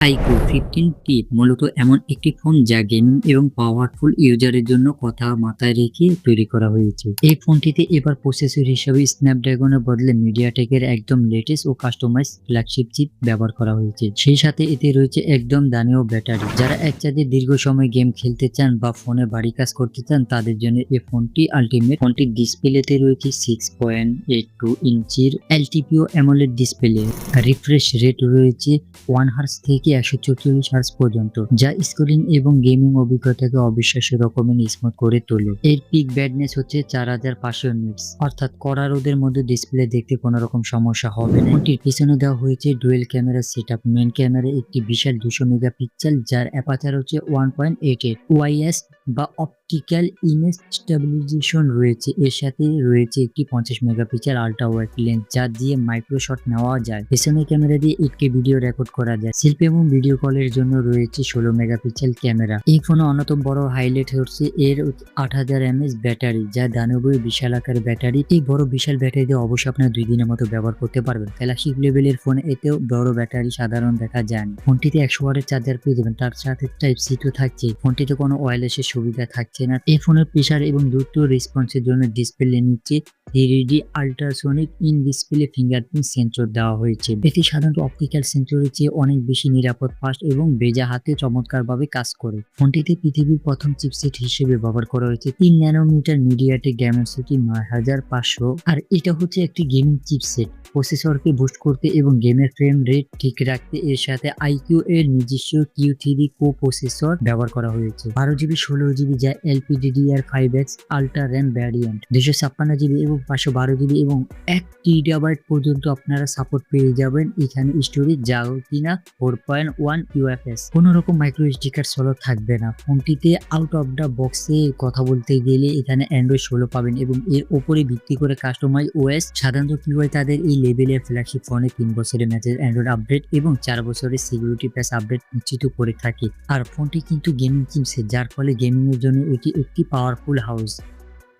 iQOO 15টি মূলত এমন একটি ফোন যা গেমিং এবং পাওয়ারফুল ইউজারের জন্য কথা মাথায় রেখে তৈরি করা হয়েছে। এই ফোনটিতে এবার প্রসেসর হিসেবে স্ন্যাপড্রাগনের বদলে মিডিয়াটেকের একদম লেটেস্ট ও কাস্টমাইজ ফ্ল্যাগশিপ চিপ ব্যবহার করা হয়েছে। সেই সাথে এতে রয়েছে একদম দানীয় ব্যাটারি। যারা এক চার্জে দীর্ঘ সময় গেম খেলতে চান বা ফোনে ভারী কাজ করতে চান তাদের জন্য এই ফোনটি আলটিমেট। ফোনটির ডিসপ্লেতে রয়েছে 6.82 ইঞ্চির LTPO AMOLED display. Refresh rate রয়েছে 1 হার্জ থেকে 144 হার্জ পর্যন্ত, যা স্ক্রিন এবং গেমিং অভিজ্ঞতাকে অবিশ্বাস্য রকমের স্মুথ করে তোলে। এর পিক ব্রাইটনেস হচ্ছে 4500 নিটস, অর্থাৎ কড়া রোদের মধ্যে ডিসপ্লে দেখতে কোনো রকম সমস্যা হবে না। ফোনটির পিছনে দেওয়া হয়েছে dual camera setup. Main camera একটি বিশাল 200 মেগাপিক্সেল, যার অ্যাপারচার হচ্ছে 1.88 ওআইএস বা অপটিক্যাল ইমেজ স্টেবিলাইজেশন রয়েছে। এর সাথে রয়েছে একটি 50 মেগাপিক্সেল আল্ট্রা ওয়াইড লেন্স, যা দিয়ে মাইক্রো শট নেওয়া যায়। পেছনের ক্যামেরা দিয়ে 8K ভিডিও রেকর্ড করা যায়। সেলফি এবং ভিডিও কলের জন্য রয়েছে 16 মেগাপিক্সেল ক্যামেরা। এই ফোনের অন্যতম বড় হাইলাইট হচ্ছে এর 8000 mAh ব্যাটারি, যা দানবীয় বিশাল আকারের ব্যাটারি। এই বড় বিশাল ব্যাটারি দিয়ে অবশ্যই আপনারা 2 দিনের মতো ব্যবহার করতে পারবেন। ফ্ল্যাগশিপ লেভেলের ফোনে এতেও বড় ব্যাটারি সাধারণ দেখা যায় না। ফোনটিতে 100 ওয়াটের চার্জার পেয়ে যাবেন, তার সাথে Type-C থাকছে। ফোনটিতে কোনো ওয়্যারলেসের সুবিধা থাকছে না। এই ফোনের প্রেসার এবং দ্রুত রেসপন্সের জন্য ডিসপ্লে নিচে 3D ultrasonic in display fingerprint sensor দেওয়া হয়েছে। এটি সাধারণত অপটিক্যাল সেন্সরের চেয়ে অনেক বেশি নিরাপদ, ফাস্ট এবং ভেজা হাতে চমৎকারভাবে কাজ করে। ফোনটিতে পৃথিবীর প্রথম চিপসেট হিসেবে ব্যবহার করা হয়েছে 3 ন্যানোমিটার MediaTek Dimensity 9500, আর এটা হচ্ছে একটি গেমিং চিপসেট। প্রসেসরকে বুস্ট করতে এবং গেমের ফ্রেম রেট ঠিক রাখতে এর সাথে iQOO এর নিজস্ব Q3 কো প্রসেসর ব্যবহার করা হয়েছে। 12GB 16GB যা LPDDR5X ultra RAM variant, 256GB এবং 512GB এবং 1TB পর্যন্ত আপনারা সাপোর্ট পেয়ে যাবেন। এখানে স্টোরেজ যা কিনা 4.1 UFS। কোনো রকম মাইক্রো SD কার্ড স্লট থাকবে না। ফোনটিতে আউট অফ দ্য বক্সে কথা বলতে গেলে এখানে Android 16 পাবেন এবং এর উপরে ভিত্তি করে কাস্টমাইজ OS। সাধারণত কি হয়, তাদের এই লেভেলের ফ্ল্যাগশিপ ফোনে 3 বছরের ম্যাচের অ্যান্ড্রয়েড আপডেট এবং 4 বছরের সিকিউরিটি প্যাচ আপডেট নিশ্চিত করে থাকে। আর ফোনটি কিন্তু গেমিং চিপসেট, যার ফলে গেমিং এর জন্য এটি একটি powerful house.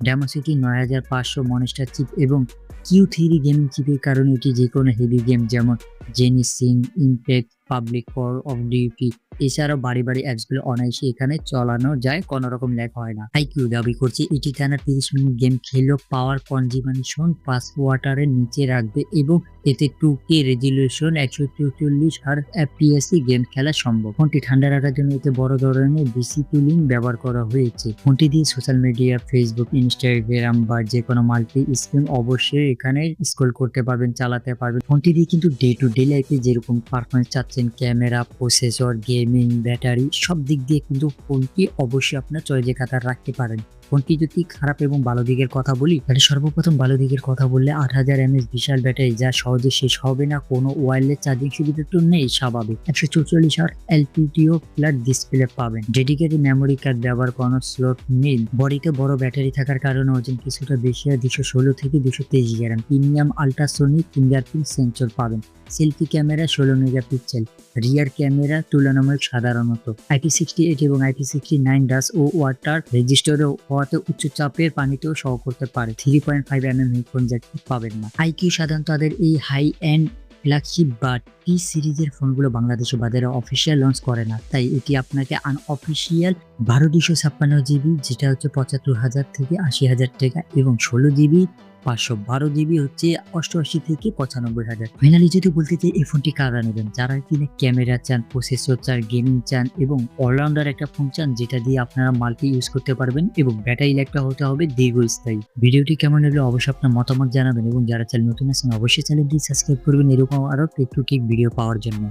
Dimensity 9500 monster chip এবং Q3 গেমিং চিপের কারণে এটি যে কোনো হেভি গেম যেমন Genshin, Impact, public, Call of Duty এছাড়াও বাড়ি অ্যাপসগুলো অনায়াসে এখানে চালানো যায়, কোনো রকম ল্যাগ হয় না। iQOO দাবি করছে এটি টানা 30 মিনিট গেম খেলেও পাওয়ার কনজিউমেশন 5 ওয়াটের নিচে রাখবে এবং এতে 2K রেজলিউশন 144 FPS গেম খেলা সম্ভব। ফোনটি ঠান্ডা রাখার জন্য এতে বড় ধরনের ডিসি কুলিং ব্যবহার করা হয়েছে। ফোনটি দিয়ে সোশ্যাল মিডিয়া, ফেসবুক, ইনস্টাগ্রাম বা যে কোনো মাল্টি স্ক্রিন অবশ্যই এখানে স্ক্রল করতে পারবেন, চালাতে পারবেন। ফোনটি দিয়ে কিন্তু ডে টু ডে লাইফে যেরকম পারফরমেন্স চাচ্ছেন, ক্যামেরা, প্রসেসর, গেমিং, ব্যাটারি সব দিক দিয়ে কিন্তু ফোনটি অবশ্যই আপনার চয়েজে খাতায় রাখতে পারেন। ফোনটি যদি খারাপ এবং ভালো দিকের কথা বলি, তাহলে সর্বপ্রথম ভালো দিকের কথা বললে 8000 mAh বিশাল ব্যাটারি, যা সহজে শেষ হবে না। কোনো ওয়্যারলেস চার্জিং সুবিধা তো নেই স্বাভাবিক। 144 হার্জ LTPO ফ্ল্যাট ডিসপ্লে পাবেন। ডেডিকেটেড মেমোরি কার্ড ব্যবহার কোনো স্লট নেই। বডিতে বড় ব্যাটারি থাকার কারণে ওজন কিছুটা বেশি হয়, 216 থেকে 223 গ্রাম। প্রিমিয়াম আল্ট্রাসনিক ফিঙ্গারপ্রিন্ট সেন্সর পাবেন। Selfie camera 16 megapixel, rear camera তুলনামূলক সাধারণত IP68 এবং IP69 ডাস্ট ও ওয়াটার রেজিস্টার হওয়াতে উচ্চ চাপের পানিতেও সহ করতে পারে। 3.5 mm হেডফোন জ্যাক পাবেন না। iQOO সাধারণত তাদের এই হাই এন্ড ফ্ল্যাগশিপ বা টি সিরিজের ফোনগুলো বাংলাদেশের বাজারে অফিসিয়াল লঞ্চ করে না, তাই এটি আপনাকে আনঅফিসিয়াল 12256GB যেটা হচ্ছে 75,000 থেকে 80,000 টাকা এবং 16GB 512GB হচ্ছে 88 থেকে 95,000। ফাইনালি যদি বলতে চাই এই ফোনটি কারা নেবেন, যারা কিনা ক্যামেরা চান, প্রসেসর চান, গেমিং চান এবং অলরাউন্ডার একটা ফোন চান যেটা দিয়ে আপনারা মাল্টি ইউজ করতে পারবেন এবং ব্যাটারি লাইফটা হতে হবে দীর্ঘস্থায়ী। ভিডিওটি কেমন লাগলো অবশ্যই আপনার মতামত জানাবেন এবং যারা চ্যানেল নতুন আছেন অবশ্যই চ্যানেলটি সাবস্ক্রাইব করবেন এরকম আরো টেক ভিডিও পাওয়ার জন্য।